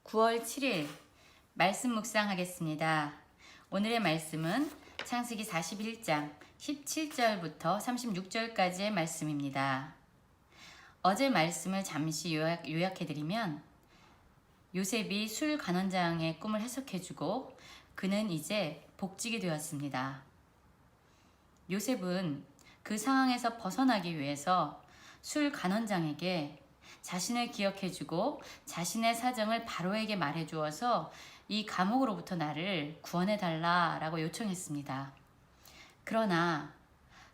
9월 7일 말씀 묵상하겠습니다. 오늘의 말씀은 창세기 41장 17절부터 36절까지의 말씀입니다. 어제 말씀을 잠시 요약해드리면 요셉이 술 간원장의 꿈을 해석해주고 그는 이제 복직이 되었습니다. 요셉은 그 상황에서 벗어나기 위해서 술 간원장에게 자신을 기억해주고 자신의 사정을 바로에게 말해주어서 이 감옥으로부터 나를 구원해달라 라고 요청했습니다. 그러나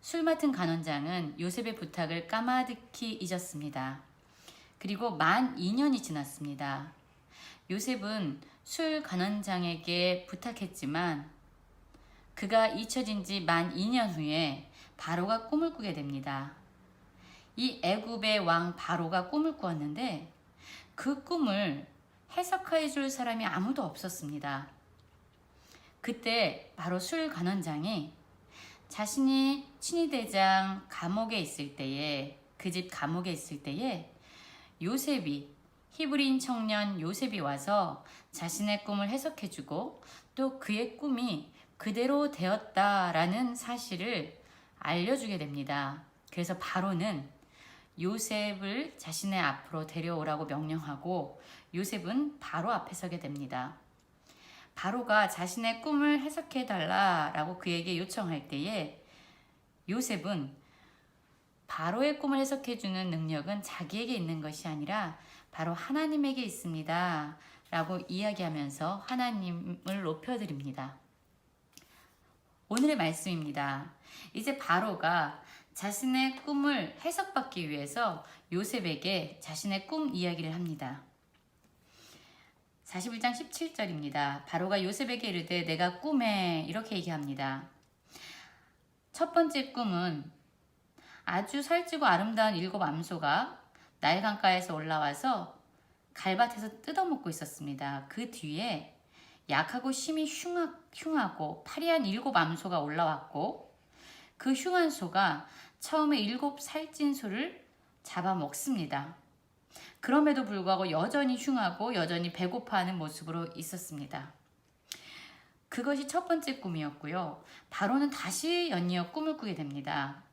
술 맡은 간원장은 요셉의 부탁을 까마득히 잊었습니다. 그리고 만 2년이 지났습니다. 요셉은 술 간원장에게 부탁했지만 그가 잊혀진 지 만 2년 후에 바로가 꿈을 꾸게 됩니다. 이 애굽의 왕 바로가 꿈을 꾸었는데 그 꿈을 해석해 줄 사람이 아무도 없었습니다. 그때 바로 술 간원장이 자신이 친위대장 감옥에 있을 때에 그 집 감옥에 있을 때에 요셉이 히브리인 청년 요셉이 와서 자신의 꿈을 해석해 주고 또 그의 꿈이 그대로 되었다라는 사실을 알려주게 됩니다. 그래서 바로는 요셉을 자신의 앞으로 데려오라고 명령하고 요셉은 바로 앞에 서게 됩니다. 바로가 자신의 꿈을 해석해 달라라고 그에게 요청할 때에 요셉은 바로의 꿈을 해석해 주는 능력은 자기에게 있는 것이 아니라 바로 하나님에게 있습니다 라고 이야기하면서 하나님을 높여드립니다. 오늘의 말씀입니다. 이제 바로가 자신의 꿈을 해석받기 위해서 요셉에게 자신의 꿈 이야기를 합니다. 41장 17절입니다. 바로가 요셉에게 이르되 내가 꿈에 이렇게 얘기합니다. 첫 번째 꿈은 아주 살찌고 아름다운 7 암소가 나일 강가에서 올라와서 갈밭에서 뜯어먹고 있었습니다. 그 뒤에 약하고 심히 흉하고 파리한 7 암소가 올라왔고 그 흉한 소가 처음에 7 살찐 소를 잡아먹습니다. 그럼에도 불구하고 여전히 흉하고 여전히 배고파하는 모습으로 있었습니다. 그것이 첫 번째 꿈이었고요. 바로는 다시 연이어 꿈을 꾸게 됩니다.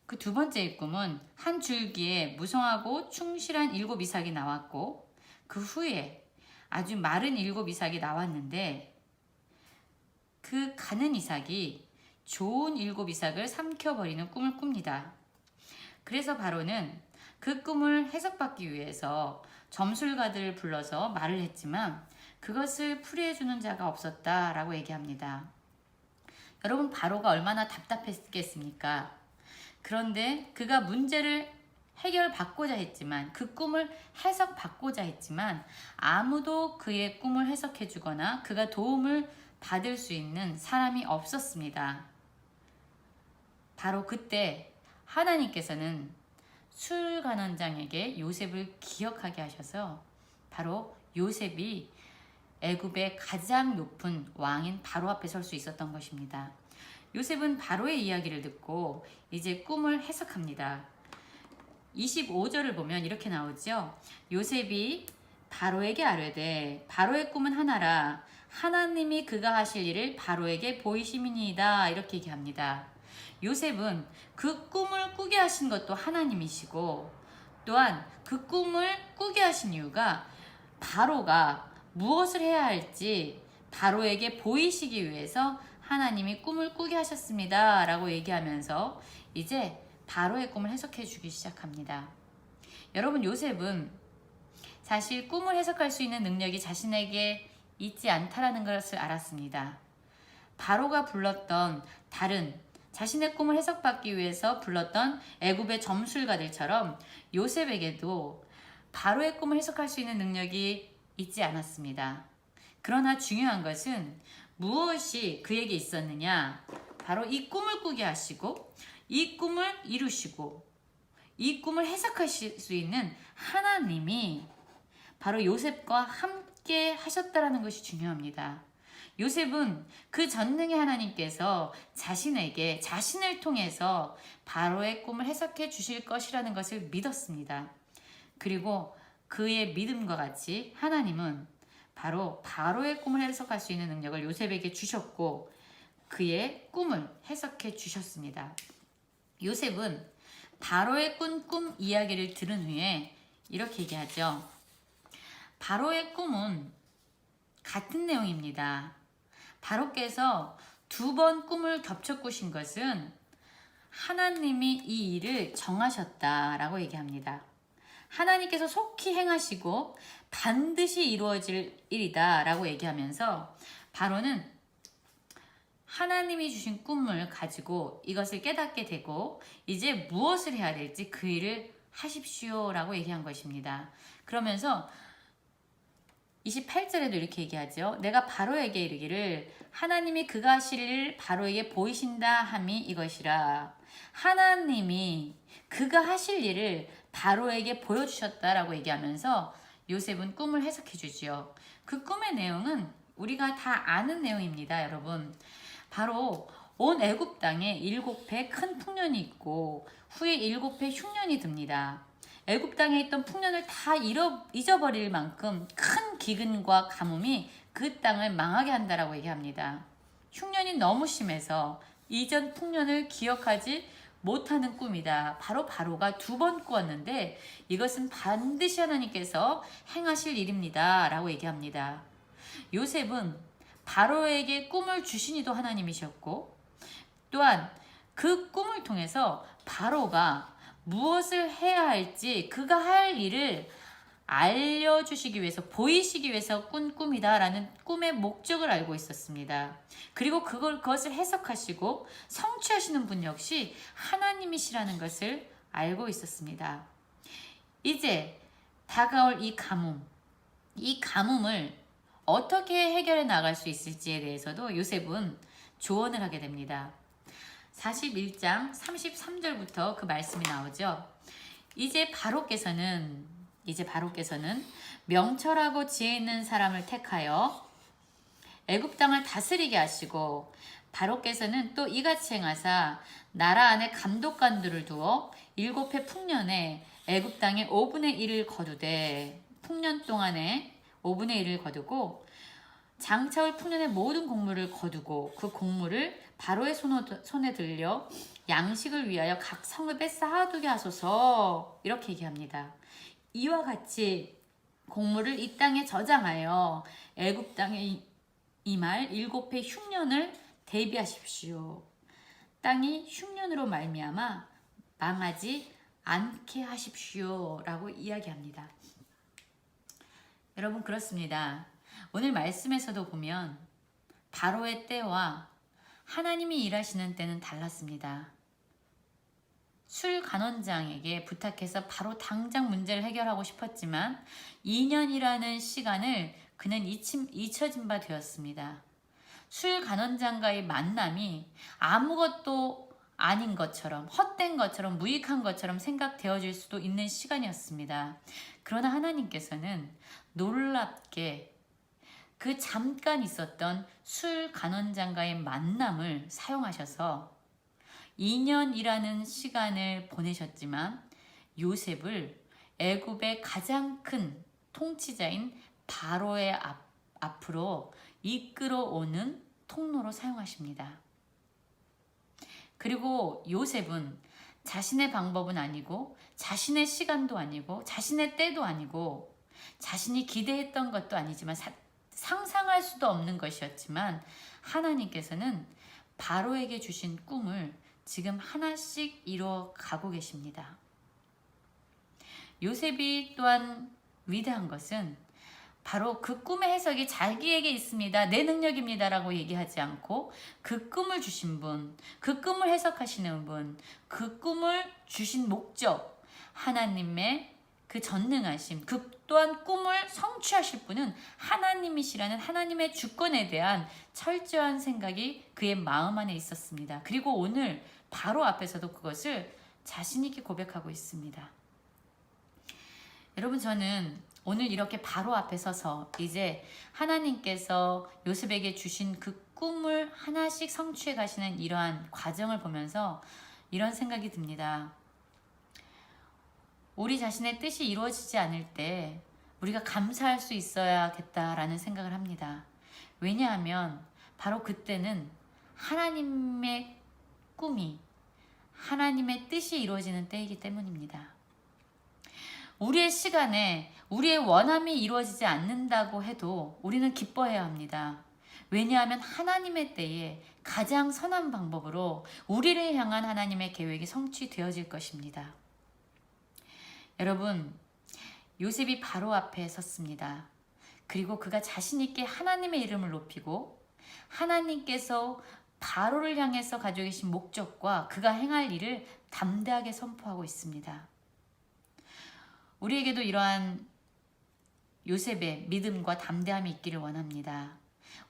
그 두 번째 꿈은 한 줄기에 무성하고 충실한 7 이삭이 나왔고 그 후에 아주 마른 7 이삭이 나왔는데 그 가는 이삭이 좋은 7 이삭을 삼켜버리는 꿈을 꿉니다. 그래서 바로는 그 꿈을 해석받기 위해서 점술가들을 불러서 말을 했지만 그것을 풀이해주는 자가 없었다라고 얘기합니다. 여러분 바로가 얼마나 답답했겠습니까? 그런데 그가 문제를 해결받고자 했지만 그 꿈을 해석받고자 했지만 아무도 그의 꿈을 해석해주거나 그가 도움을 받을 수 있는 사람이 없었습니다. 바로 그때 하나님께서는 술 간원장에게 요셉을 기억하게 하셔서 바로 요셉이 애굽의 가장 높은 왕인 바로 앞에 설 수 있었던 것입니다. 요셉은 바로의 이야기를 듣고 이제 꿈을 해석합니다. 25절을 보면 이렇게 나오죠. 요셉이 바로에게 아뢰되 바로의 꿈은 하나라 하나님이 그가 하실 일을 바로에게 보이심이니이다 이렇게 얘기합니다. 요셉은 그 꿈을 꾸게 하신 것도 하나님이시고 또한 그 꿈을 꾸게 하신 이유가 바로가 무엇을 해야 할지 바로에게 보이시기 위해서 하나님이 꿈을 꾸게 하셨습니다 라고 얘기하면서 이제 바로의 꿈을 해석해 주기 시작합니다. 여러분 요셉은 사실 꿈을 해석할 수 있는 능력이 자신에게 있지 않다라는 것을 알았습니다. 바로가 불렀던 다른 자신의 꿈을 해석받기 위해서 불렀던 애굽의 점술가들처럼 요셉에게도 바로의 꿈을 해석할 수 있는 능력이 있지 않았습니다. 그러나 중요한 것은 무엇이 그에게 있었느냐? 바로 이 꿈을 꾸게 하시고 이 꿈을 이루시고 이 꿈을 해석하실 수 있는 하나님이 바로 요셉과 함께 하셨다라는 것이 중요합니다. 요셉은 그 전능의 하나님께서 자신에게 자신을 통해서 바로의 꿈을 해석해 주실 것이라는 것을 믿었습니다. 그리고 그의 믿음과 같이 하나님은 바로 바로의 꿈을 해석할 수 있는 능력을 요셉에게 주셨고 그의 꿈을 해석해 주셨습니다. 요셉은 바로의 꾼 꿈 이야기를 들은 후에 이렇게 얘기하죠. 바로의 꿈은 같은 내용입니다. 바로께서 2번 꿈을 겹쳐 꾸신 것은 하나님이 이 일을 정하셨다라고 얘기합니다. 하나님께서 속히 행하시고 반드시 이루어질 일이다 라고 얘기하면서 바로는 하나님이 주신 꿈을 가지고 이것을 깨닫게 되고 이제 무엇을 해야 될지 그 일을 하십시오 라고 얘기한 것입니다. 그러면서 28절에도 이렇게 얘기하죠. 내가 바로에게 이르기를 하나님이 그가 하실 일을 바로에게 보이신다 함이 이것이라. 하나님이 그가 하실 일을 바로에게 보여주셨다라고 얘기하면서 요셉은 꿈을 해석해 주지요. 그 꿈의 내용은 우리가 다 아는 내용입니다, 여러분. 바로 온 애굽 땅에 7해 큰 풍년이 있고 후에 7해 흉년이 듭니다. 애굽 땅에 있던 풍년을 다 잊어버릴 만큼 큰 기근과 가뭄이 그 땅을 망하게 한다라고 얘기합니다. 흉년이 너무 심해서 이전 풍년을 기억하지 못하는 꿈이다. 바로가 2번 꾸었는데 이것은 반드시 하나님께서 행하실 일입니다. 라고 얘기합니다. 요셉은 바로에게 꿈을 주신 이도 하나님이셨고 또한 그 꿈을 통해서 바로가 무엇을 해야 할지 그가 할 일을 알려주시기 위해서 보이시기 위해서 꾼 꿈이다 라는 꿈의 목적을 알고 있었습니다. 그리고 그것을 해석하시고 성취하시는 분 역시 하나님이시라는 것을 알고 있었습니다. 이제 다가올 이 가뭄을 어떻게 해결해 나갈 수 있을지에 대해서도 요셉은 조언을 하게 됩니다. 41장 33절부터 그 말씀이 나오죠. 이제 바로께서는 명철하고 지혜 있는 사람을 택하여 애굽 땅을 다스리게 하시고 바로께서는 또 이같이 행하사 나라 안에 감독관들을 두어 7해 풍년에 애굽 땅에 5분의 1을 거두되 풍년 동안에 5분의 1을 거두고 장차올 풍년의 모든 곡물을 거두고 그 곡물을 바로의 손에 들려 양식을 위하여 각 성읍에 쌓아두게 하소서 이렇게 얘기합니다. 이와 같이 곡물을 이 땅에 저장하여 애굽 땅에 임할 7해 흉년을 대비하십시오. 땅이 흉년으로 말미암아 망하지 않게 하십시오 라고 이야기합니다. 여러분 그렇습니다. 오늘 말씀에서도 보면 바로의 때와 하나님이 일하시는 때는 달랐습니다. 술 간원장에게 부탁해서 바로 당장 문제를 해결하고 싶었지만 2년이라는 시간을 그는 잊혀진 바 되었습니다. 술 간원장과의 만남이 아무것도 아닌 것처럼 헛된 것처럼 무익한 것처럼 생각되어질 수도 있는 시간이었습니다. 그러나 하나님께서는 놀랍게 그 잠깐 있었던 술 간원장과의 만남을 사용하셔서 2년이라는 시간을 보내셨지만 요셉을 애굽의 가장 큰 통치자인 바로의 앞으로 이끌어오는 통로로 사용하십니다. 그리고 요셉은 자신의 방법은 아니고 자신의 시간도 아니고 자신의 때도 아니고 자신이 기대했던 것도 아니지만 상상할 수도 없는 것이었지만 하나님께서는 바로에게 주신 꿈을 지금 하나씩 이루어 가고 계십니다. 요셉이 또한 위대한 것은 바로 그 꿈의 해석이 자기에게 있습니다. 내 능력입니다. 라고 얘기하지 않고 그 꿈을 주신 분, 그 꿈을 해석하시는 분, 그 꿈을 주신 목적, 하나님의 그 전능하심, 그 또한 꿈을 성취하실 분은 하나님이시라는 하나님의 주권에 대한 철저한 생각이 그의 마음 안에 있었습니다. 그리고 오늘 바로 앞에서도 그것을 자신 있게 고백하고 있습니다. 여러분 저는 오늘 이렇게 바로 앞에 서서 이제 하나님께서 요셉에게 주신 그 꿈을 하나씩 성취해 가시는 이러한 과정을 보면서 이런 생각이 듭니다. 우리 자신의 뜻이 이루어지지 않을 때 우리가 감사할 수 있어야겠다라는 생각을 합니다. 왜냐하면 바로 그때는 하나님의 꿈이, 하나님의 뜻이 이루어지는 때이기 때문입니다. 우리의 시간에 우리의 원함이 이루어지지 않는다고 해도 우리는 기뻐해야 합니다. 왜냐하면 하나님의 때에 가장 선한 방법으로 우리를 향한 하나님의 계획이 성취되어질 것입니다. 여러분, 요셉이 바로 앞에 섰습니다. 그리고 그가 자신 있게 하나님의 이름을 높이고 하나님께서 바로를 향해서 가지고 계신 목적과 그가 행할 일을 담대하게 선포하고 있습니다. 우리에게도 이러한 요셉의 믿음과 담대함이 있기를 원합니다.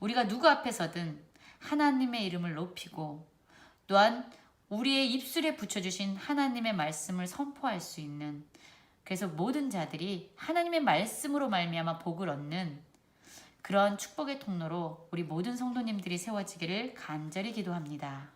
우리가 누구 앞에서든 하나님의 이름을 높이고 또한 우리의 입술에 붙여주신 하나님의 말씀을 선포할 수 있는, 그래서 모든 자들이 하나님의 말씀으로 말미암아 복을 얻는 그런 축복의 통로로 우리 모든 성도님들이 세워지기를 간절히 기도합니다.